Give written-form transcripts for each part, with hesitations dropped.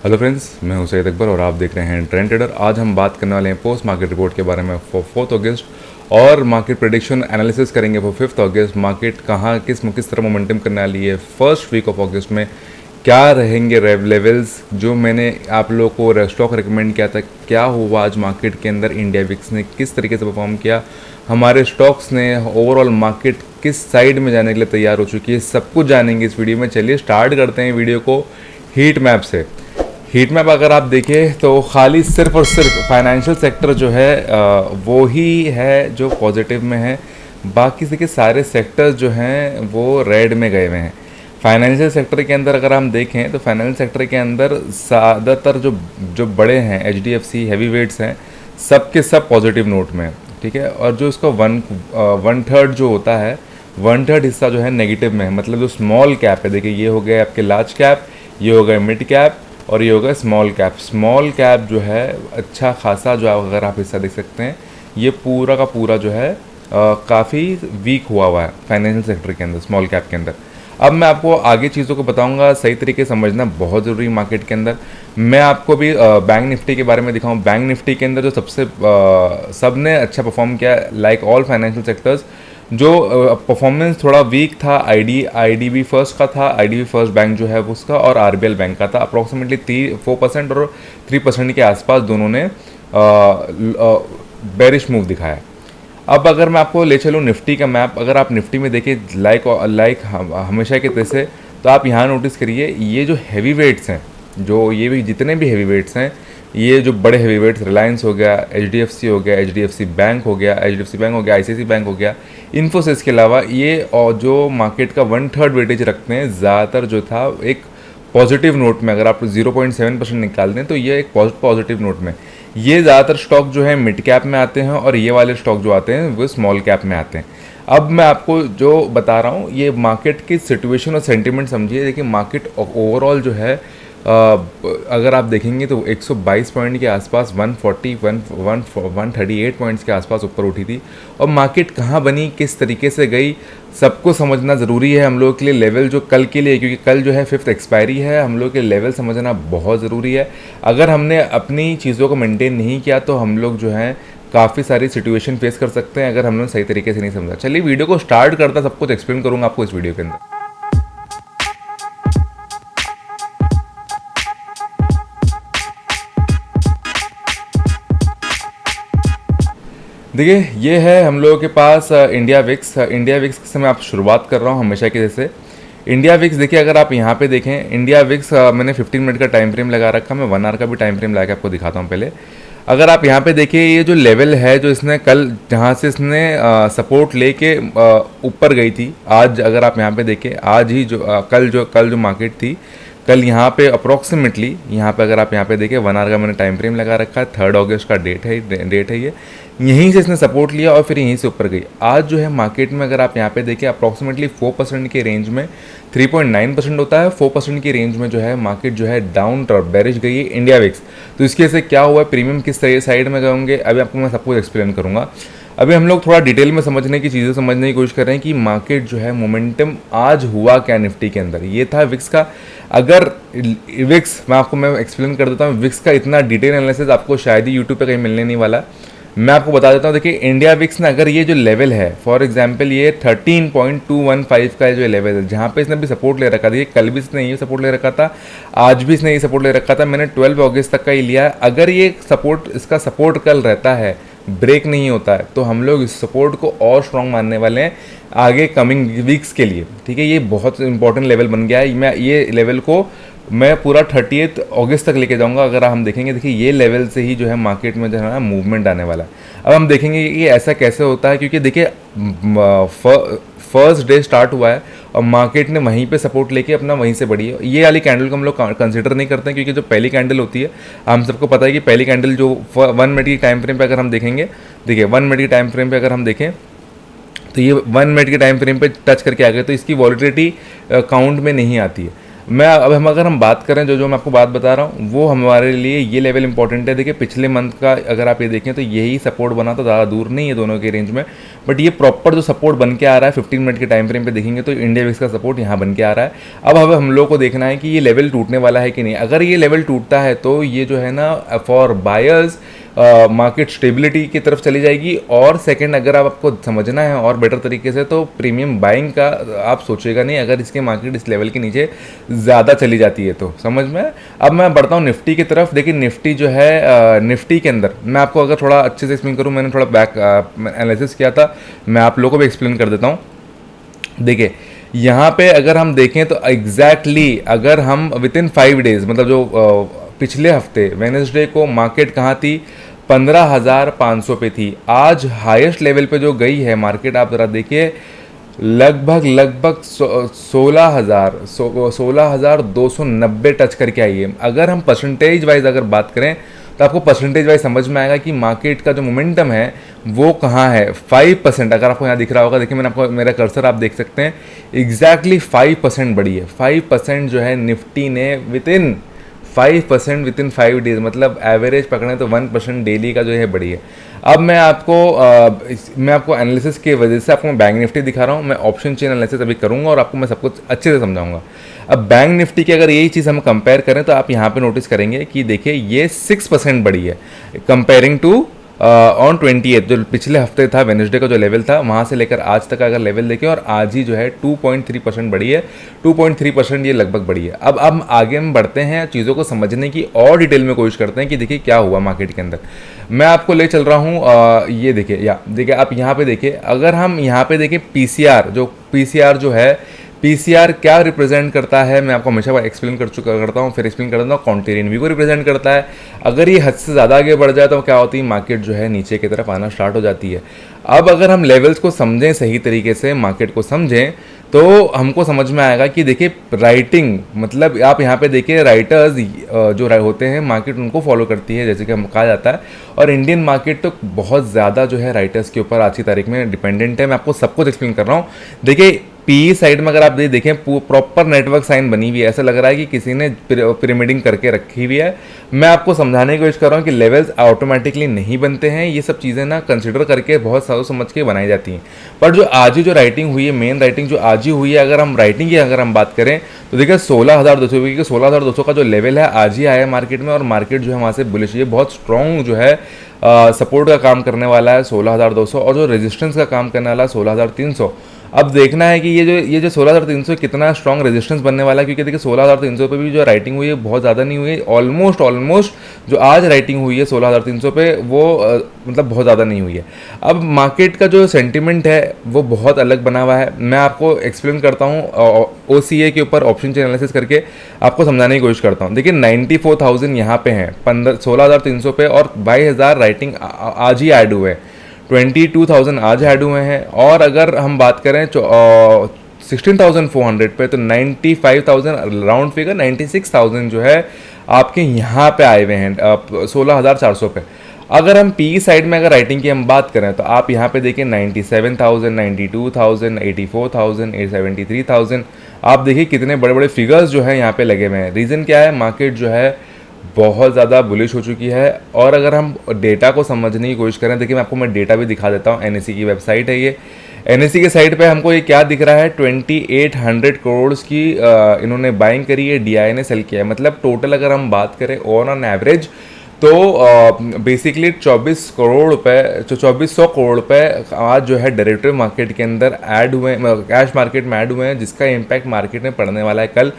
Hello friends, मैं हूं सैयद अकबर और आप देख रहे हैं ट्रेंड ट्रेडर। आज हम बात करने वाले हैं पोस्ट मार्केट रिपोर्ट के बारे में फॉर 4 अगस्त और मार्केट प्रेडिक्शन एनालिसिस करेंगे फॉर 5 अगस्त। मार्केट कहाँ किस तरह मोमेंटम करने वाली है फर्स्ट वीक ऑफ अगस्त में, क्या रहेंगे लेवल्स जो मैंने आप लोगों को स्टॉक रिकमेंड किया था, क्या हुआ आज मार्केट के अंदर, इंडिया विक्स ने किस तरीके से परफॉर्म किया, हमारे स्टॉक्स ने, ओवरऑल मार्केट किस साइड में जाने के लिए तैयार हो चुकी है, सब कुछ जानेंगे इस वीडियो में। चलिए स्टार्ट करते हैं वीडियो को हीट मैप से। हीट मैप अगर आप देखें तो खाली सिर्फ और सिर्फ फाइनेंशियल सेक्टर जो है वो ही है जो पॉजिटिव में है, बाकी के सारे सेक्टर्स जो हैं वो रेड में गए हुए हैं। फाइनेंशियल सेक्टर के अंदर अगर हम देखें तो फाइनेंशियल सेक्टर के अंदर ज़्यादातर जो बड़े हैं एचडीएफसी हैवी वेट्स हैं, सब के सब पॉजिटिव नोट में, ठीक है। और जो इसका वन थर्ड जो होता है, वन थर्ड हिस्सा जो है नेगेटिव में है। मतलब जो स्मॉल कैप है, देखिए ये हो गया आपके लार्ज कैप, ये हो गया मिड कैप और ये होगा स्मॉल कैप। स्मॉल कैप जो है अच्छा खासा जो अगर आप हिस्सा देख सकते हैं, ये पूरा का पूरा जो है काफ़ी वीक हुआ है फाइनेंशियल सेक्टर के अंदर, स्मॉल कैप के अंदर। अब मैं आपको आगे चीज़ों को बताऊंगा, सही तरीके से समझना बहुत ज़रूरी मार्केट के अंदर। मैं आपको भी बैंक निफ्टी के बारे में दिखाऊँ। बैंक निफ्टी के अंदर जो सबसे सब ने अच्छा परफॉर्म किया, लाइक ऑल फाइनेंशियल सेक्टर्स। जो परफॉर्मेंस थोड़ा वीक था आईडीबी फर्स्ट का था, आईडीबी फर्स्ट बैंक जो है उसका, और आरबीएल बैंक का था। अप्रॉक्सीमेटली 4% और 3% के आसपास दोनों ने बेरिश मूव दिखाया। अब अगर मैं आपको ले चलूँ निफ्टी का मैप, अगर आप निफ्टी में देखिए लाइक हमेशा के जैसे, तो आप यहाँ नोटिस करिए ये जो हैवी वेट्स हैं, जो ये भी जितने भी हैवी वेट्स हैं, ये जो बड़े हैवी वेट्स, रिलायंस हो गया, एचडीएफसी हो गया, एचडीएफसी बैंक हो गया, आईसीआईसी बैंक हो गया, इन्फोसिस के अलावा ये और जो मार्केट का 1/3 वेटेज रखते हैं, ज़्यादातर जो था एक पॉजिटिव नोट में। अगर आप 0.7% निकाल दें तो ये एक पॉजिटिव नोट में। ये ज़्यादातर स्टॉक जो है मिड कैप में आते हैं और ये वाले स्टॉक जो आते हैं वो स्मॉल कैप में आते हैं। अब मैं आपको जो बता रहा हूँ ये मार्केट की सिचुएशन और सेंटीमेंट समझिए। देखिए मार्केट ओवरऑल जो है अगर आप देखेंगे तो 122 पॉइंट के आसपास 138 पॉइंट्स के आसपास ऊपर उठी थी। और मार्केट कहाँ बनी, किस तरीके से गई, सबको समझना ज़रूरी है हम लोगों के लिए। लेवल जो कल के लिए, क्योंकि कल जो है 5th एक्सपायरी है, हम लोग के लेवल समझना बहुत ज़रूरी है। अगर हमने अपनी चीज़ों को मेंटेन नहीं किया तो हम लोग जो है काफ़ी सारी सिचुएशन फेस कर सकते हैं अगर हमने सही तरीके से नहीं समझा। चलिए वीडियो को स्टार्ट करता, सब कुछ एक्सप्लेन करूँगा आपको इस वीडियो के अंदर। देखिए ये है हम लोगों के पास इंडिया विक्स। इंडिया विक्स से मैं आप शुरुआत कर रहा हूँ हमेशा के जैसे। इंडिया विक्स देखिए, अगर आप यहाँ पे देखें इंडिया विक्स, मैंने 15 मिनट का टाइम फ्रेम लगा रखा, मैं 1 आवर का भी टाइम फ्रेम लगा के आपको दिखाता हूँ पहले। अगर आप यहाँ पे देखिए ये जो लेवल है जो इसने कल जहाँ से इसने सपोर्ट लेके ऊपर गई थी, आज अगर आप यहाँ पे देखें, आज ही जो कल जो मार्केट थी, कल यहाँ पे अप्रॉक्सीमेटली यहाँ पे अगर आप यहाँ पे देखें 1 आवर का मैंने टाइम फ्रेम लगा रखा है, 3 अगस्त का डेट है ये। यहीं से इसने सपोर्ट लिया और फिर यहीं से ऊपर गई। आज जो है मार्केट में अगर आप यहाँ पे देखें अप्रॉक्सीमेटली 4% के रेंज में, 3.9% होता है, 4% की रेंज में जो है मार्केट जो है डाउन बेरिश गई है इंडिया विक्स। तो इसकी वजह से क्या हुआ, प्रीमियम किस साइड में गए होंगे, अभी आपको मैं सब कुछ एक्सप्लेन करूँगा। अभी हम लोग थोड़ा डिटेल में समझने की चीज़ें समझने की कोशिश कर रहे हैं कि मार्केट जो है मोमेंटम आज हुआ क्या निफ्टी के अंदर। ये था विक्स का। अगर विक्स मैं एक्सप्लेन कर देता हूँ, विक्स का इतना डिटेल एनालिसिस आपको शायद ही यूट्यूब पे कहीं मिलने नहीं वाला। मैं आपको बता देता हूँ, देखिए इंडिया विक्स ने अगर ये जो लेवल है, फॉर एग्जांपल ये 13.215 का जो लेवल है, जहाँ पे इसने भी सपोर्ट ले रखा था, ये कल भी इसने ये सपोर्ट ले रखा था, आज भी इसने ये सपोर्ट ले रखा था, मैंने 12 अगस्त तक का ही लिया है। अगर ये इसका सपोर्ट कल रहता है, ब्रेक नहीं होता है, तो हम लोग इस सपोर्ट को और स्ट्रॉन्ग मानने वाले हैं आगे कमिंग वीक्स के लिए, ठीक है। ये बहुत इंपॉर्टेंट लेवल बन गया है। मैं ये लेवल को मैं पूरा 30 अगस्त तक लेके जाऊंगा। अगर हम देखेंगे, देखिए ये लेवल से ही जो है मार्केट में जो है ना मूवमेंट आने वाला है। अब हम देखेंगे कि ऐसा कैसे होता है, क्योंकि देखिए फर्स्ट डे स्टार्ट हुआ है और मार्केट ने वहीं पे सपोर्ट लेके अपना वहीं से बढ़ी है। ये वाली कैंडल को हम लोग कंसिडर नहीं करते हैं, क्योंकि जो पहली कैंडल होती है, हम सबको पता है कि पहली कैंडल जो 1 मिनट की टाइम फ्रेम पे अगर हम देखेंगे, देखिए 1 मिनट की टाइम फ्रेम पे अगर हम देखें तो ये 1 मिनट के टाइम फ्रेम पे टच करके आ गए, तो इसकी वॉलिटिलिटी काउंट में नहीं आती है। मैं अब हम अगर हम बात करें जो जो मैं आपको बात बता रहा हूँ वो हमारे लिए ये लेवल इंपॉर्टेंट है। देखिए पिछले मंथ का अगर आप ये देखें तो यही सपोर्ट बना, तो ज़्यादा दूर नहीं है दोनों के रेंज में, बट ये प्रॉपर जो सपोर्ट बन के आ रहा है 15 मिनट के टाइम फ्रेम पे देखेंगे तो इंडिया विक्स का सपोर्ट यहाँ बन के आ रहा है। अब हम लोग को देखना है कि ये लेवल टूटने वाला है कि नहीं। अगर ये लेवल टूटता है तो ये जो है ना फॉर बायर्स मार्केट स्टेबिलिटी की तरफ चली जाएगी। और सेकंड अगर आपको समझना है और बेटर तरीके से तो प्रीमियम बाइंग का आप सोचेगा नहीं अगर इसके मार्केट इस लेवल के नीचे ज़्यादा चली जाती है तो, समझ में। अब मैं बढ़ता हूँ निफ्टी की तरफ। देखिए निफ्टी जो है निफ्टी के अंदर मैं आपको अगर थोड़ा अच्छे से एक्सप्लेन करूँ, मैंने थोड़ा बैक एनालिसिस किया था, मैं आप लोगों को भी एक्सप्लेन कर देता हूँ। देखिए यहाँ पे अगर हम देखें तो एग्जैक्टली अगर हम विद इन 5 डेज मतलब जो पिछले हफ्ते वेडनेसडे को मार्केट कहाँ थी, 15,500 पे थी। आज हाईएस्ट लेवल पे जो गई है मार्केट आप ज़रा देखिए लगभग 16,290 टच करके आई है। अगर हम परसेंटेज वाइज अगर बात करें तो आपको परसेंटेज वाइज समझ में आएगा कि मार्केट का जो मोमेंटम है वो कहाँ है। 5% अगर आपको यहाँ दिख रहा होगा, देखिए मैंने आपको मेरा कर्सर आप देख सकते हैं, एग्जैक्टली 5% बढ़ी है। 5% जो है निफ्टी ने with in 5% with in 5 days, मतलब एवरेज पकड़ें तो 1% डेली का जो है बढ़ी है। अब मैं आपको एनालिसिस की वजह से आपको मैं बैंक निफ्टी दिखा रहा हूँ, मैं ऑप्शन चेन एनालिसिस अभी करूँगा और आपको मैं सब कुछ अच्छे से समझाऊंगा। अब बैंक निफ्टी की अगर यही चीज़ हम कंपेयर करें तो आप यहाँ पे नोटिस करेंगे कि देखिए ये 6% बढ़ी है कंपेयरिंग टू ऑन 28 जो पिछले हफ्ते था वेडनेसडे का जो लेवल था वहाँ से लेकर आज तक अगर लेवल देखें, और आज ही जो है 2.3% बढ़ी है। 2.3% ये लगभग बढ़ी है। अब हम आगे में बढ़ते हैं, चीज़ों को समझने की और डिटेल में कोशिश करते हैं कि देखिए क्या हुआ मार्केट के अंदर। मैं आपको ले चल रहा हूँ ये देखिए आप यहाँ पे देखिए, अगर हम यहाँ पे देखें पीसीआर जो है, पीसीआर क्या रिप्रेजेंट करता है मैं आपको हमेशा एक्सप्लेन करता हूँ, फिर एक्सप्लेन कर देता हूँ। कॉन्टेरियन वी को रिप्रेजेंट करता है। अगर ये हद से ज़्यादा आगे बढ़ जाए तो क्या होती है, मार्केट जो है नीचे की तरफ आना स्टार्ट हो जाती है। अब अगर हम लेवल्स को समझें सही तरीके से, मार्केट को समझें तो हमको समझ में आएगा कि देखिए राइटिंग मतलब आप यहाँ पे देखिए राइटर्स जो होते हैं मार्केट उनको फॉलो करती है जैसे कि हम कहा जाता है, और इंडियन मार्केट तो बहुत ज़्यादा जो है राइटर्स के ऊपर आज की तारीख में डिपेंडेंट है। मैं आपको सब कुछ एक्सप्लेन कर रहा हूँ। देखिए पी साइड में अगर आप देखें प्रॉपर नेटवर्क साइन बनी हुई है, ऐसा लग रहा है कि किसी ने पिरामिडिंग करके रखी हुई है। मैं आपको समझाने की कोशिश कर रहा हूँ कि लेवल्स ऑटोमेटिकली नहीं बनते हैं, ये सब चीज़ें ना कंसिडर करके बहुत सोच समझ के बनाई जाती हैं। पर जो आज ही जो राइटिंग हुई है, मेन राइटिंग जो आज ही हुई है, अगर हम राइटिंग की अगर हम बात करें तो देखिए 16,200 की 16,200 का जो लेवल है आज ही आया है मार्केट में, और मार्केट जो है वहाँ से बुलिश, ये बहुत स्ट्रॉन्ग जो है सपोर्ट का काम करने वाला है 16,200, और जो रेजिस्टेंस का काम करने वाला है 16,300। अब देखना है कि ये जो 16,300 कितना स्ट्रॉन्ग रेजिस्टेंस बनने वाला है, क्योंकि देखिए 16,300 पे भी जो राइटिंग हुई है बहुत ज़्यादा नहीं हुई है। ऑलमोस्ट जो आज राइटिंग हुई है 16,300 पे वो मतलब बहुत ज़्यादा नहीं हुई है। अब मार्केट का जो सेंटिमेंट है वो बहुत अलग बना हुआ है। मैं आपको एक्सप्लेन करता हूँ OCA के ऊपर ऑप्शन चेन एनालिसिस करके आपको समझाने की कोशिश करता हूँ। देखिए 94,000 यहाँ पे हैं 16,300 पे, और 22,000 राइटिंग आज ही ऐड हुए हैं, 22,000 आज ऐड हुए हैं। और अगर हम बात करें 16,400 पे तो 95,000 राउंड फिगर 96,000 जो है आपके यहाँ पे आए हुए हैं 16,400 पे। अगर हम पी साइड में अगर राइटिंग की हम बात करें तो आप यहाँ पे देखिए 97,000, 92,000, 84,000, 73,000, आप देखिए कितने बड़े बड़े फिगर्स जो है यहाँ पे लगे हुए हैं। रीज़न क्या है, मार्केट जो है बहुत ज़्यादा बुलिश हो चुकी है। और अगर हम डेटा को समझने की कोशिश करें, देखिए मैं डेटा भी दिखा देता हूँ। NSE की वेबसाइट है ये। NSE के साइट पे हमको ये क्या दिख रहा है, 2800 करोड़ की इन्होंने बाइंग करी है, DI ने सेल किया है। मतलब टोटल अगर हम बात करें ऑन एवरेज तो बेसिकली 2400 करोड़ रुपए आज जो है डेरिवेटिव मार्केट के अंदर ऐड हुए, कैश मार्केट में ऐड हुए हैं, जिसका इम्पैक्ट मार्केट में पड़ने वाला है कल।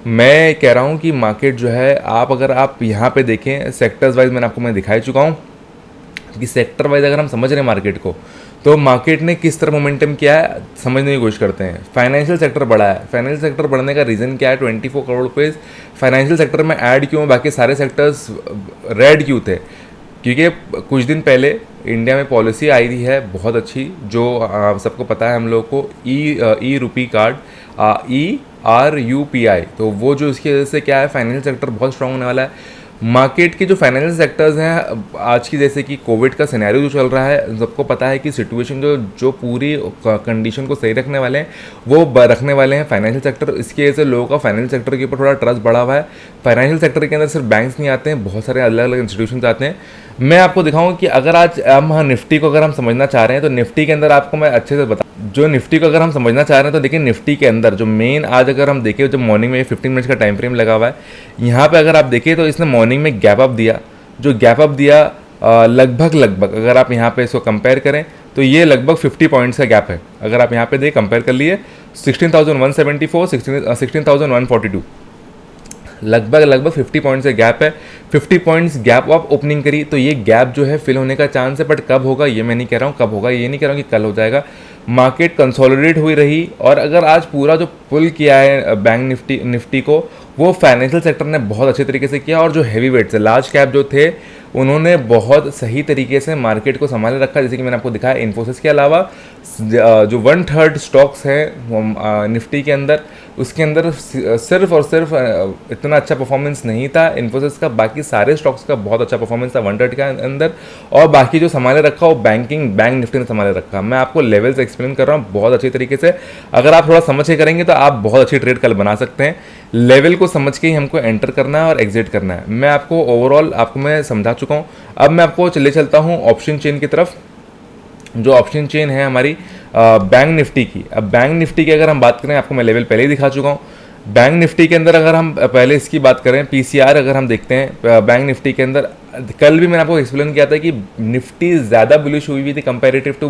मैं कह रहा हूँ कि मार्केट जो है अगर आप यहाँ पे देखें सेक्टर्स वाइज, मैं दिखा चुका हूँ कि सेक्टर वाइज अगर हम समझ रहे हैं मार्केट को तो मार्केट ने किस तरह मोमेंटम किया है समझने की कोशिश करते हैं। फाइनेंशियल सेक्टर बढ़ा है। फाइनेंशियल सेक्टर बढ़ने का रीज़न क्या है, 24 करोड़ रुपये फाइनेंशियल सेक्टर में ऐड क्यों, बाकी सारे सेक्टर्स रेड क्यों थे, क्योंकि कुछ दिन पहले इंडिया में पॉलिसी आई थी है बहुत अच्छी, जो सबको पता है हम लोग को, ई रुपी कार्ड, ERUPI। तो वो जो इसकी वजह से क्या है, फाइनेंशियल सेक्टर बहुत स्ट्रांग होने वाला है। मार्केट के जो फाइनेंशियल सेक्टर्स हैं आज की, जैसे कि कोविड का सिनेरियो जो चल रहा है, सबको पता है कि सिचुएशन जो जो पूरी कंडीशन को सही रखने वाले हैं वो रखने वाले हैं फाइनेंशियल सेक्टर। इसकी वजह से लोगों का फाइनेंशियल सेक्टर के ऊपर थोड़ा ट्रस्ट बढ़ा हुआ है। फाइनेंशियल सेक्टर के अंदर सिर्फ बैंक्स नहीं आते हैं, बहुत सारे अलग अलग इंस्टीट्यूशन आते हैं। मैं आपको दिखाऊँ कि अगर आज हम निफ्टी को अगर हम समझना चाह रहे हैं तो निफ्टी के अंदर आपको मैं अच्छे से बता, जो निफ्टी को अगर हम समझना चाह रहे हैं तो देखिए निफ्टी के अंदर जो मेन आज अगर हम देखें, जो मॉर्निंग में 15 मिनट्स का टाइम फ्रेम लगा हुआ है, यहाँ पे अगर आप देखें तो इसने मॉर्निंग में गैप अप दिया। जो गैप अप दिया लगभग अगर आप यहाँ पे इसको कंपेयर करें तो ये लगभग 50 पॉइंट्स का गैप है। अगर आप यहाँ पे देख कंपेयर कर लिए 16,174, 16,142, लगभग 50 पॉइंट्स का गैप है। 50 पॉइंट्स गैप आप ओपनिंग करी तो ये गैप जो है फिल होने का चांस है, बट कब होगा ये मैं नहीं कह रहा हूँ, कब होगा ये नहीं कह रहा हूँ कि कल हो जाएगा। मार्केट कंसोलिडेट हुई रही और अगर आज पूरा जो पुल किया है बैंक निफ्टी को, वो फाइनेंशियल सेक्टर ने बहुत अच्छे तरीके से किया और जो हैवी वेट्स है, लार्ज कैप जो थे, उन्होंने बहुत सही तरीके से मार्केट को संभाले रखा। जैसे कि मैंने आपको दिखाया, इन्फोसिस के अलावा जो 1/3 स्टॉक्स हैं निफ्टी के अंदर, उसके अंदर सिर्फ और सिर्फ इतना अच्छा परफॉर्मेंस नहीं था इन्फोसिस का, बाकी सारे स्टॉक्स का बहुत अच्छा परफॉर्मेंस था 1/3 के अंदर। और बाकी जो संभाले रखा वो बैंक निफ्टी ने संभाले रखा। मैं आपको लेवल्स एक्सप्लेन कर रहा हूँ बहुत अच्छी तरीके से। अगर आप थोड़ा समझ के करेंगे तो आप बहुत अच्छी ट्रेड कल बना सकते हैं। लेवल को समझ के ही हमको एंटर करना है और एग्जिट करना है। मैं आपको ओवरऑल आपको मैं समझा चुका हूँ। अब मैं आपको चलता हूँ ऑप्शन चेन की तरफ। जो ऑप्शन चेन है हमारी बैंक निफ्टी की, अब बैंक निफ्टी की अगर हम बात करें, आपको मैं लेवल पहले ही दिखा चुका हूँ। बैंक निफ्टी के अंदर अगर हम पहले इसकी बात करें, पीसीआर अगर हम देखते हैं बैंक निफ्टी के अंदर, कल भी मैंने आपको एक्सप्लेन किया था कि निफ्टी ज़्यादा बुलिश हुई थी कंपेरेटिव टू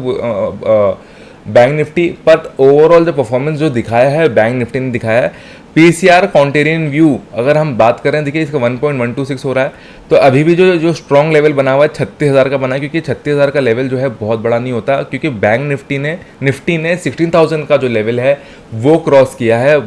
बैंक निफ्टी, पर ओवरऑल जो परफॉर्मेंस जो दिखाया है बैंक निफ्टी ने दिखाया है। पीसीआर कॉन्टेरियन व्यू अगर हम बात करें, देखिए इसका 1.126 हो रहा है, तो अभी भी जो स्ट्रॉन्ग लेवल बना हुआ है 36,000 का बना है, क्योंकि 36,000 का लेवल जो है बहुत बड़ा नहीं होता, क्योंकि बैंक निफ्टी ने 16,000 का जो लेवल है वो क्रॉस किया है।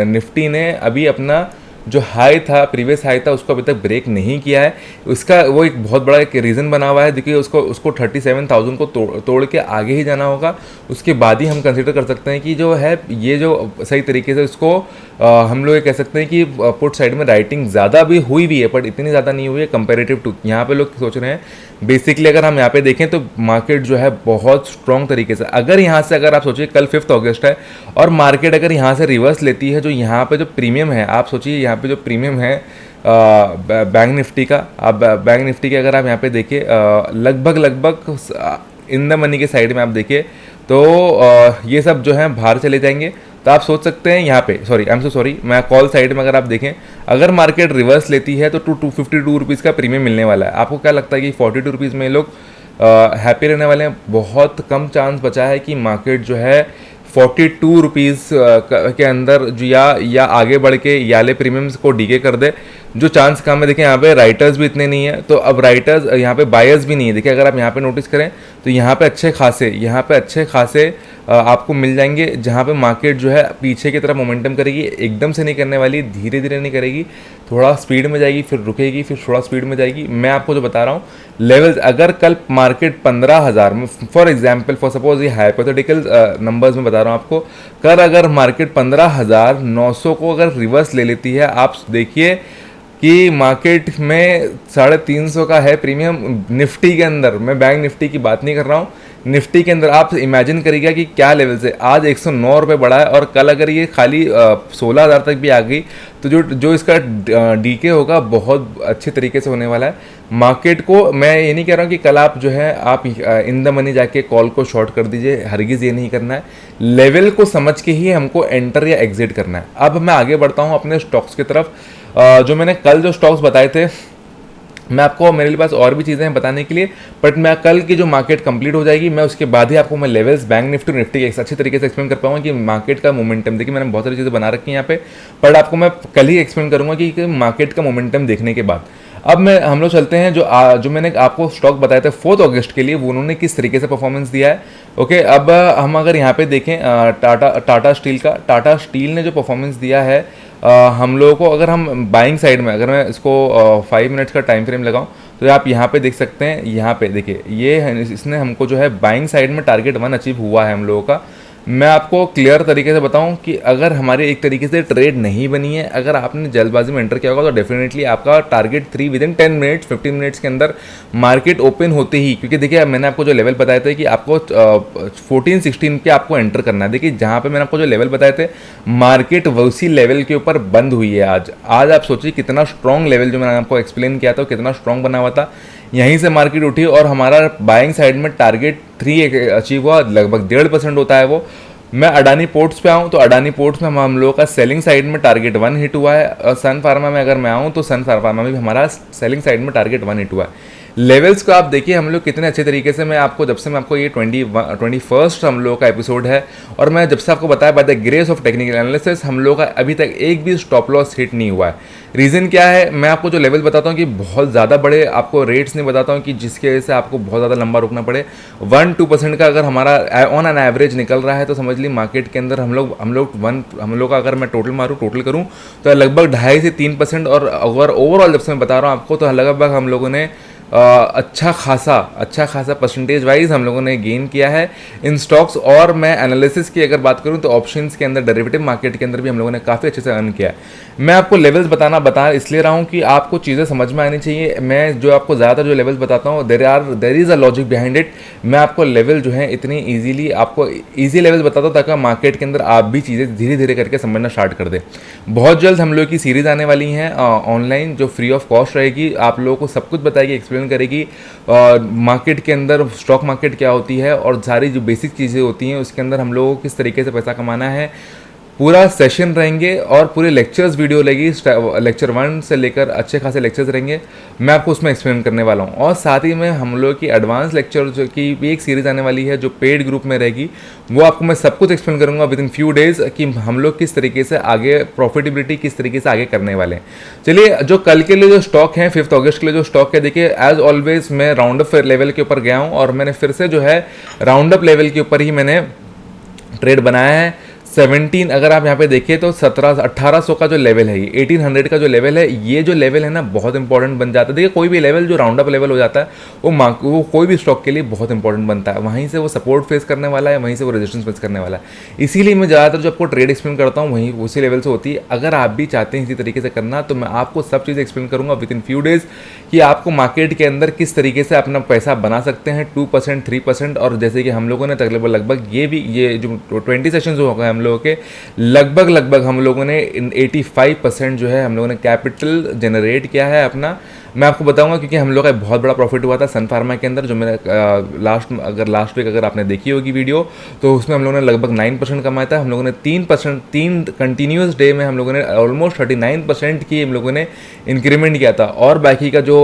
निफ्टी ने अभी अपना जो हाई था, प्रीवियस हाई था, उसको अभी तक ब्रेक नहीं किया है। उसका वो एक बहुत बड़ा एक रीज़न बना हुआ है। देखिए उसको 37,000 को तोड़ के आगे ही जाना होगा, उसके बाद ही हम कंसिडर कर सकते हैं कि जो है ये जो सही तरीके से इसको हम लोग ये कह सकते हैं कि पुट साइड में राइटिंग ज़्यादा भी हुई भी है, बट इतनी ज़्यादा नहीं हुई है कंपेरेटिव टू। यहाँ पे लोग सोच रहे हैं बेसिकली, अगर हम यहाँ पे देखें तो मार्केट जो है बहुत स्ट्रॉन्ग तरीके से, अगर यहाँ से अगर आप सोचिए कल 5 अगस्त है और मार्केट अगर यहाँ से रिवर्स लेती है, जो यहाँ पे जो प्रीमियम है, आप सोचिए यहाँ पे जो प्रीमियम है बैंक निफ्टी का, अब बैंक निफ्टी के अगर आप यहाँ पे देखिए लगभग इन द मनी के साइड में आप देखिए तो ये सब जो है बाहर चले जाएंगे। तो आप सोच सकते हैं यहाँ पे, मैं कॉल साइड में अगर आप देखें, अगर मार्केट रिवर्स लेती है तो 252 रुपीज़ का प्रीमियम मिलने वाला है। आपको क्या लगता है कि 42 रुपीज़ में लोग हैप्पी रहने वाले हैं? बहुत कम चांस बचा है कि मार्केट जो है 42 रुपीज़ के अंदर जो या आगे बढ़ के याले प्रीमियम्स को डीके कर दे। जो चांस कम है, देखिए यहाँ पे राइटर्स भी इतने नहीं है, तो अब राइटर्स यहाँ पे बायर्स भी नहीं है। देखिए अगर आप यहाँ पे नोटिस करें तो यहाँ पे अच्छे खासे आपको मिल जाएंगे, जहाँ पे मार्केट जो है पीछे की तरफ मोमेंटम करेगी, एकदम से नहीं करने वाली, धीरे धीरे नहीं करेगी, थोड़ा स्पीड में जाएगी, फिर रुकेगी, फिर थोड़ा स्पीड में जाएगी। मैं आपको जो बता रहा हूँ लेवल्स, अगर कल मार्केट 15,000 में, फॉर एग्जाम्पल फॉर सपोज ये हाइपोथेटिकल नंबर्स में बता रहा हूँ आपको, कल अगर मार्केट 15,900 को अगर रिवर्स ले लेती है, आप देखिए कि मार्केट में 350 का है प्रीमियम निफ्टी के अंदर। मैं बैंक निफ्टी की बात नहीं कर रहा हूँ, निफ्टी के अंदर आप इमेजिन करिएगा कि क्या लेवल से आज 109 रुपये बढ़ा है, और कल अगर ये खाली 16,000 तक भी आ गई तो जो इसका डीके होगा बहुत अच्छे तरीके से होने वाला है। मार्केट को मैं ये नहीं कह रहा हूँ कि कल आप जो है आप इन द मनी जाके कॉल को शॉर्ट कर दीजिए, हरगिज़ ये नहीं करना है। लेवल को समझ के ही हमको एंटर या एग्जिट करना है। अब मैं आगे बढ़ता हूँ अपने स्टॉक्स की तरफ। जो मैंने कल जो स्टॉक्स बताए थे, मैं आपको, मेरे पास और भी चीज़ें हैं बताने के लिए, बट मैं कल की जो मार्केट कंप्लीट हो जाएगी, मैं उसके बाद ही आपको मैं लेवल्स बैंक निफ्टी के अच्छी तरीके से एक्सप्लेन कर पाऊंगा कि मार्केट का मोमेंटम। देखिए मैंने बहुत सारी चीज़ें बना रखी हैं यहाँ पे, बट आपको मैं कल ही एक्सप्लेन करूंगा कि मार्केट का मोमेंटम देखने के बाद। अब हम लोग चलते हैं जो मैंने आपको स्टॉक बताए थे 4 अगस्त के लिए, वो उन्होंने किस तरीके से परफॉर्मेंस दिया है। ओके, अब हम अगर यहाँ पे देखें टाटा स्टील ने जो परफॉर्मेंस दिया है, हम लोगों को, अगर हम बाइंग साइड में, अगर मैं इसको 5 मिनट्स का टाइम फ्रेम लगाऊं तो आप यहाँ पे देख सकते हैं, यहाँ पे देखिए ये इसने हमको जो है बाइंग साइड में टारगेट 1 अचीव हुआ है हम लोगों का। मैं आपको क्लियर तरीके से बताऊं कि अगर हमारी एक तरीके से ट्रेड नहीं बनी है, अगर आपने जल्दबाजी में एंटर किया होगा तो डेफिनेटली आपका target 3 with in 10 minutes 15 minutes के अंदर मार्केट ओपन होते ही, क्योंकि देखिए मैंने आपको जो लेवल बताए थे कि आपको 14-16 पे आपको एंटर करना है। देखिए जहाँ पे मैंने आपको जो लेवल बताए थे मार्केट उसी लेवल के ऊपर बंद हुई है आज आप सोचिए कितना स्ट्रॉन्ग लेवल जो मैंने आपको एक्सप्लेन किया था कितना स्ट्रॉन्ग बना हुआ था। यहीं से मार्केट उठी और हमारा बाइंग साइड में टारगेट 3 अचीव हुआ, लगभग 1.5% होता है वो। मैं अडानी पोर्ट्स पे आऊँ तो अडानी पोर्ट्स में हम लोगों का सेलिंग साइड में टारगेट 1 हिट हुआ है, और सन फार्मा में अगर मैं आऊँ तो सन फार्मा में भी हमारा सेलिंग साइड में टारगेट 1 हिट हुआ है। लेवल्स को आप देखिए हम लोग कितने अच्छे तरीके से, मैं आपको जब से मैं आपको ये 21st हम लोगों का एपिसोड है, और मैं जब से आपको बताया by the grace of technical analysis हम लोग का अभी तक एक भी स्टॉप लॉस हिट नहीं हुआ है। रीज़न क्या है, मैं आपको जो लेवल बताता हूँ कि बहुत ज़्यादा बड़े आपको रेट्स नहीं बताता हूँ कि जिसकी वजह से आपको बहुत ज़्यादा लंबा रुकना पड़े। 1-2% का अगर हमारा ऑन एन एवरेज निकल रहा है तो समझ ली मार्केट के अंदर हम लोग का अगर मैं टोटल करूँ तो लगभग 2.5 से 3%, और अगर ओवरऑल जब से मैं बता रहा हूँ आपको तो लगभग हम लोगों ने अच्छा खासा परसेंटेज वाइज हम लोगों ने गेन किया है इन स्टॉक्स। और मैं एनालिसिस की अगर बात करूं तो ऑप्शंस के अंदर डेरिवेटिव मार्केट के अंदर भी हम लोगों ने काफ़ी अच्छे से अर्न किया है। मैं आपको लेवल्स बता इसलिए रहा हूं कि आपको चीज़ें समझ में आनी चाहिए। मैं जो आपको ज़्यादातर जो लेवल्स बताता हूँ there is a logic behind it. मैं आपको लेवल जो है इतनी ईजीली आपको ईजी लेवल्स बताता हूँ ताकि मार्केट के अंदर आप भी चीज़ें धीरे धीरे करके समझना स्टार्ट कर दें। बहुत जल्द हम लोग की सीरीज़ आने वाली हैं ऑनलाइन जो फ्री ऑफ कॉस्ट रहेगी, आप लोगों को सब कुछ बताएगी, एक्सप्लेन करेगी मार्केट के अंदर स्टॉक मार्केट क्या होती है और सारी जो बेसिक चीज़ें होती हैं उसके अंदर हम लोगों को किस तरीके से पैसा कमाना है। पूरा सेशन रहेंगे और पूरे लेक्चर्स वीडियो लगेगी, लेक्चर 1 से लेकर अच्छे खासे लेक्चर्स रहेंगे, मैं आपको उसमें एक्सप्लेन करने वाला हूँ। और साथ ही में हम लोग की एडवांस लेक्चर जो की भी एक सीरीज़ आने वाली है जो पेड ग्रुप में रहेगी, वो आपको मैं सब कुछ एक्सप्लेन करूँगा विद इन फ्यू डेज़ कि हम लोग किस तरीके से आगे प्रॉफिटेबिलिटी किस तरीके से आगे करने वाले हैं। चलिए जो कल के लिए जो स्टॉक हैं 5 अगस्त के लिए जो स्टॉक है, देखिए एज ऑलवेज मैं राउंड अप लेवल के ऊपर गया हूँ और मैंने फिर से जो है राउंड अप लेवल के ऊपर ही मैंने ट्रेड बनाया है। 17 अगर आप यहाँ पे देखिए तो 1800 का जो लेवल है, ये 1800 का जो लेवल है, ये जो लेवल है ना बहुत इंपॉर्टेंट बन जाता है। देखिए कोई भी लेवल जो राउंड अप लेवल हो जाता है वो कोई भी स्टॉक के लिए बहुत इंपॉर्टेंट बनता है। वहीं से वो सपोर्ट फेस करने वाला है, वहीं से वो रेजिस्टेंस फेस करने वाला है। इसीलिए मैं ज़्यादातर जो आपको ट्रेड एक्सप्लेन करता हूँ वहीं उसी लेवल से होती है। अगर आप भी चाहते हैं इसी तरीके से करना तो मैं आपको सब चीज़ें एक्सप्लेन करूँगा विद इन फ्यू डेज़ कि आपको मार्केट के अंदर किस तरीके से अपना पैसा बना सकते हैं 2% 3%। और जैसे कि हम लोगों ने लगभग ये जो 20 सेशंस हो गए हम लोगों के, लगभग हम लोगों ने 85% जो है हम लोगों ने कैपिटल जनरेट किया है अपना। मैं आपको बताऊंगा क्योंकि हम लोग का बहुत बड़ा प्रॉफिट हुआ था सन फार्मा के अंदर, जो मेरा लास्ट वीक अगर आपने देखी होगी वीडियो तो उसमें हम लोगों ने लगभग 9% कमाया था। हम लोगों ने 3 कंटिन्यूस डे में हम लोगों ने ऑलमोस्ट 39% की हम लोगों ने इंक्रीमेंट किया था। और बाकी का जो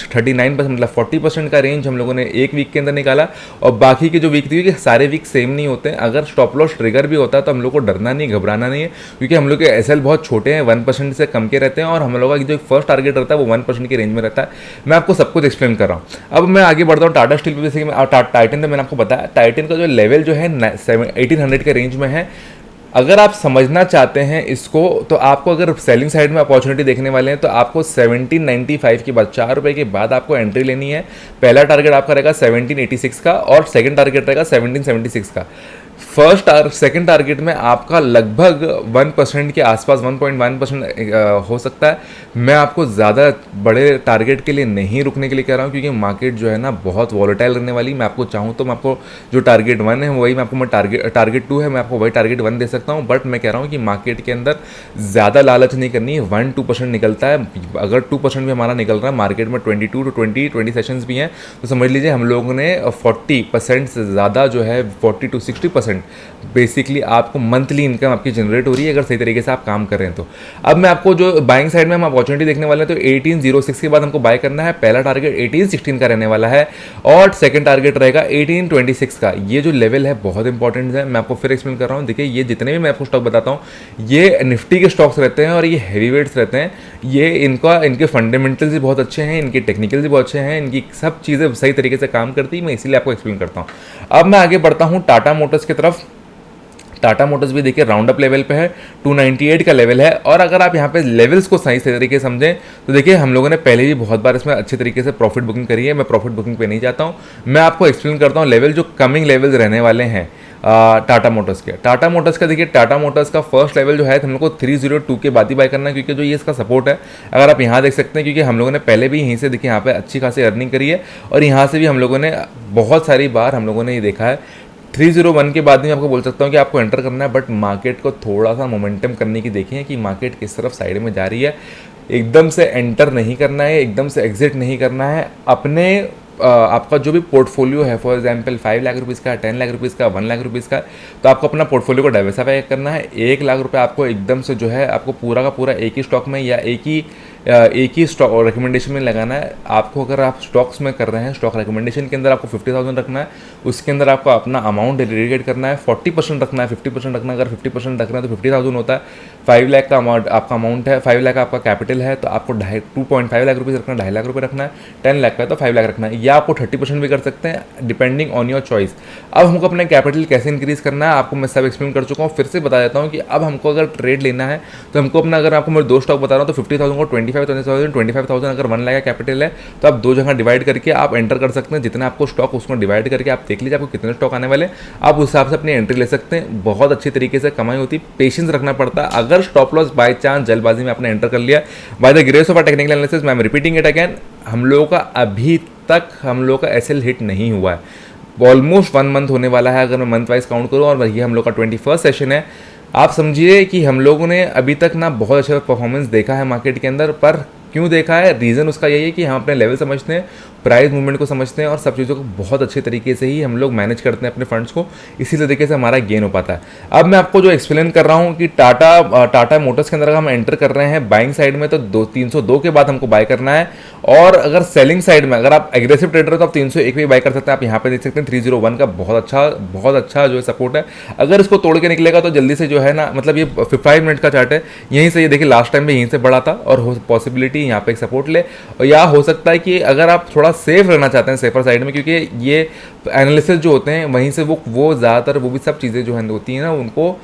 39% मतलब 40% का रेंज हम लोगों ने एक वीक के अंदर निकाला। और बाकी के जो वीक थी, क्योंकि सारे वीक सेम नहीं होते हैं, अगर स्टॉप लॉस ट्रिगर भी होता है तो हम लोग को डरना नहीं घबराना नहीं है, क्योंकि हम लोग के एसएल बहुत छोटे हैं, 1% से कम के रहते हैं और हम लोगों का जो फर्स्ट टारगेट रहता है वो 1% की रेंज में रहता है। मैं आपको सब कुछ एक्सप्लेन कर रहा हूँ। अब मैं आगे बढ़ता हूँ टाटा स्टील पे, जैसे कि टाइटन पे मैंने आपको बताया, टाइटन का जो लेवल जो है 1800 के रेंज में है। अगर आप समझना चाहते हैं इसको तो आपको अगर सेलिंग साइड में अपॉर्चुनिटी देखने वाले हैं तो आपको 1795 के बाद 4 रुपये के बाद आपको एंट्री लेनी है। पहला टारगेट आपका रहेगा 1786 का और सेकंड टारगेट रहेगा 1776 का। सेकंड टारगेट में आपका लगभग 1% के आसपास 1.1% हो सकता है। मैं आपको ज़्यादा बड़े टारगेट के लिए नहीं रुकने के लिए कह रहा हूँ, क्योंकि मार्केट जो है ना बहुत वॉलेटाइल रहने वाली। मैं आपको चाहूँ तो मैं आपको जो टारगेट 1 है वही मैं आपको टारगेट 2 है मैं आपको वही टारगेट 1 दे सकता हूँ। बट मैं कह रहा हूँ कि मार्केट के अंदर ज़्यादा लालच नहीं करनी है। 1-2% निकलता है, अगर 2% भी हमारा निकल रहा है, मार्केट में 22 to 20 सेशंस भी हैं, तो समझ लीजिए हम लोगों ने 40% से ज़्यादा जो है 40 to 60% बेसिकली आपको मंथली इनकम आपकी जनरेट हो रही है अगर सही तरीके से आप काम कर रहे हैं तो। अब मैं आपको जो बाइंग साइड में हम अपॉर्चुनिटी देखने वाले हैं तो 1806 के बाद हमको बाय करना है। पहला टारगेट 1816 का रहने वाला है और सेकंड टारगेट रहेगा 1826 का। ये जो लेवल है बहुत इंपॉर्टेंट है, मैं आपको फिर एक्सप्लेन कर रहा हूँ। देखिए ये जितने भी मैं आपको स्टॉक बताता हूँ ये निफ्टी के स्टॉक्स रहते हैं और ये हैवी वेट्स रहते हैं। ये इनके फंडामेंटल्स भी बहुत अच्छे हैं, इनके टेक्निकल्स भी बहुत अच्छे हैं, इनकी सब चीज़ें सही तरीके से काम करती है। मैं इसीलिए आपको एक्सप्लेन करता हूँ। अब मैं आगे बढ़ता हूँ टाटा मोटर्स की तरफ। टाटा मोटर्स भी देखिए राउंड अप लेवल पे है, 298 का लेवल है। और अगर आप यहाँ पे लेवल्स को सही तरीके से समझें तो देखिए हम लोगों ने पहले भी बहुत बार इसमें अच्छे तरीके से प्रॉफिट बुकिंग करी है। मैं प्रॉफिट बुकिंग पे नहीं जाता हूँ, मैं आपको एक्सप्लेन करता हूँ लेवल जो कमिंग लेवल्स रहने वाले हैं। टाटा मोटर्स के। टाटा मोटर्स का देखिए, टाटा मोटर्स का फर्स्ट लेवल जो है हम लोग को 302 के बाद ही बाय करना है, क्योंकि जो ये इसका सपोर्ट है, अगर आप यहाँ देख सकते हैं, क्योंकि हम लोगों ने पहले भी यहीं से देखिए यहाँ पे अच्छी खासी अर्निंग करी है, और यहाँ से भी हम लोगों ने बहुत सारी बार हम लोगों ने ये देखा है 301 के बाद में आपको बोल सकता हूँ कि आपको एंटर करना है, बट मार्केट को थोड़ा सा मोमेंटम करने की देखें कि मार्केट किस तरफ साइड में जा रही है। एकदम से एंटर नहीं करना है, एकदम से एग्जिट नहीं करना है। अपने आपका जो भी पोर्टफोलियो है, फॉर एग्जांपल 5 लाख रुपीज़ का, 10 लाख रुपीज़ का, 1 लाख रुपीज़ का, तो आपको अपना पोर्टफोलियो को डाइवर्सिफाई करना है। 1 लाख रुपये आपको एकदम से जो है आपको पूरा का पूरा एक ही स्टॉक में या एक ही स्टॉक रिकमेंडेशन में लगाना है। आपको अगर आप स्टॉक्स में कर रहे हैं, स्टॉक रिकमेंडेशन के अंदर आपको 50,000 रखना है, उसके अंदर आपको अपना अमाउंट डेडिकेट करना है। 40% रखना है, 50% रखना है। अगर 50% रखना है तो 50,000 होता है। 5 लाख का अमाउंट आपका अमाउंट है, 5 लाख आपका कैपिटल है, तो आपको 2.5 लाख रुपीज़ रखना है, 2.5 लाख रुपये रखना है। 10 लाख का है तो 5 लाख रखना है, या आपको 30% भी कर सकते हैं, डिपेंडिंग ऑन योर चॉइस। अब हमको अपना कैपिटल कैसे इंक्रीज़ करना है आपको मैं सब एक्सप्लेन कर चुका हूँ, फिर से बता देता हूँ कि अब हमको अगर ट्रेड लेना है तो हमको अपना, अगर आपको मैं 2 स्टॉक बता रहा हूँ तो 50,000 को 25,000 अगर 1 लाख का कैपिटल है तो आप 2 जगह डिवाइड करके आप एंटर कर सकते हैं। जितना आपको स्टॉक उसको डिवाइड करके आप देख लीजिए आपको कितने स्टॉक आने वाले, आप उस हिसाब से अपनी एंट्री ले सकते हैं। बहुत अच्छी तरीके से कमाई होती है, पेशेंस रखना पड़ता है। अगर स्टॉप लॉस बाय चांस जल्दबाजी में आपने एंटर कर लिया, by the grace of technical analysis, मैं एम रिपीटिंग इट अगेन, हम लोगों का अभी तक हम लोग का एसएल हिट नहीं हुआ है। ऑलमोस्ट 1 मंथ होने वाला है अगर मैं मंथ वाइज काउंट करूँ, और ये हम लोग का 21st सेशन है। आप समझिए कि हम लोगों ने अभी तक ना बहुत अच्छा परफॉर्मेंस देखा है मार्केट के अंदर, पर क्यों देखा है, रीज़न उसका यही है कि हम अपने लेवल समझते हैं, प्राइस मूवमेंट को समझते हैं, और सब चीज़ों को बहुत अच्छे तरीके से ही हम लोग मैनेज करते हैं अपने फंड्स को, इसी तरीके से हमारा गेन हो पाता है। अब मैं आपको जो एक्सप्लेन कर रहा हूँ कि टाटा मोटर्स के अंदर अगर हम एंटर कर रहे हैं बाइंग साइड में, तो 302 के बाद हमको बाय करना है। और अगर सेलिंग साइड में, अगर आप एग्रेसिव ट्रेडर हो तो आप 301 पे बाय कर सकते हैं। आप यहाँ पे देख सकते हैं 301 का बहुत अच्छा जो है सपोर्ट है। अगर इसको तोड़ के निकलेगा तो जल्दी से जो है ना, मतलब ये 5 मिनट का चार्ट है, यहीं से ये देखिए लास्ट टाइम में यहीं से बढ़ा था, और पॉसिबिलिटी यहाँ पे एक सपोर्ट ले, और या हो सकता है कि अगर आप थोड़ा सेफ रहना चाहते हैं, सेफर साइड में, क्योंकि ये एनालिसिस जो होते हैं वहीं से वो ज़्यादातर वो भी सब चीज़ें जो हैं होती हैं ना, उनको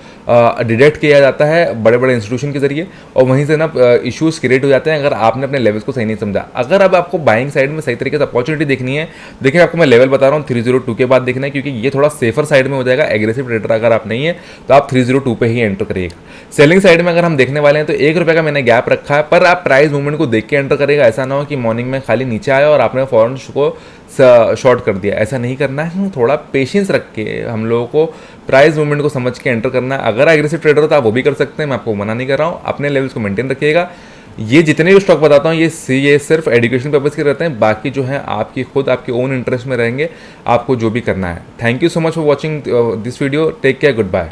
डिटेक्ट किया जाता है बड़े बड़े इंस्टीट्यूशन के जरिए, और वहीं से ना इश्यूज क्रिएट हो जाते हैं अगर आपने अपने लेवल्स को सही नहीं समझा। अगर अब आपको बाइंग साइड में सही तरीके से अपॉर्चुनिटी देखनी है, देखिए आपको मैं लेवल बता रहा हूँ 302 के बाद देखना है, क्योंकि ये थोड़ा सेफर साइड में हो जाएगा। एग्रेसिव ट्रेडर अगर आप नहीं है तो आप 302 पे ही एंटर करिएगा। सेलिंग साइड में अगर हम देखने वाले हैं तो ₹1 का मैंने गैप रखा है, पर आप प्राइस मूवमेंट को देख के एंटर करेगा। ऐसा ना हो कि मॉर्निंग में खाली नीचे आया और आपने फॉरन को शॉर्ट कर दिया, ऐसा नहीं करना है। थोड़ा पेशेंस रख के हम लोगों को प्राइस मूवमेंट को समझ के एंटर करना है। अगर एग्रेसिव ट्रेडर हो तो आप वो भी कर सकते हैं, मैं आपको मना नहीं कर रहा हूँ। अपने लेवल्स को मेंटेन रखिएगा। ये जितने भी स्टॉक बताता हूँ ये सिर्फ एजुकेशन पर्पज़ के रहते हैं, बाकी जो है आपकी खुद आपके ओन इंटरेस्ट में रहेंगे, आपको जो भी करना है। Thank you so much for watching this video. Take care, good bye.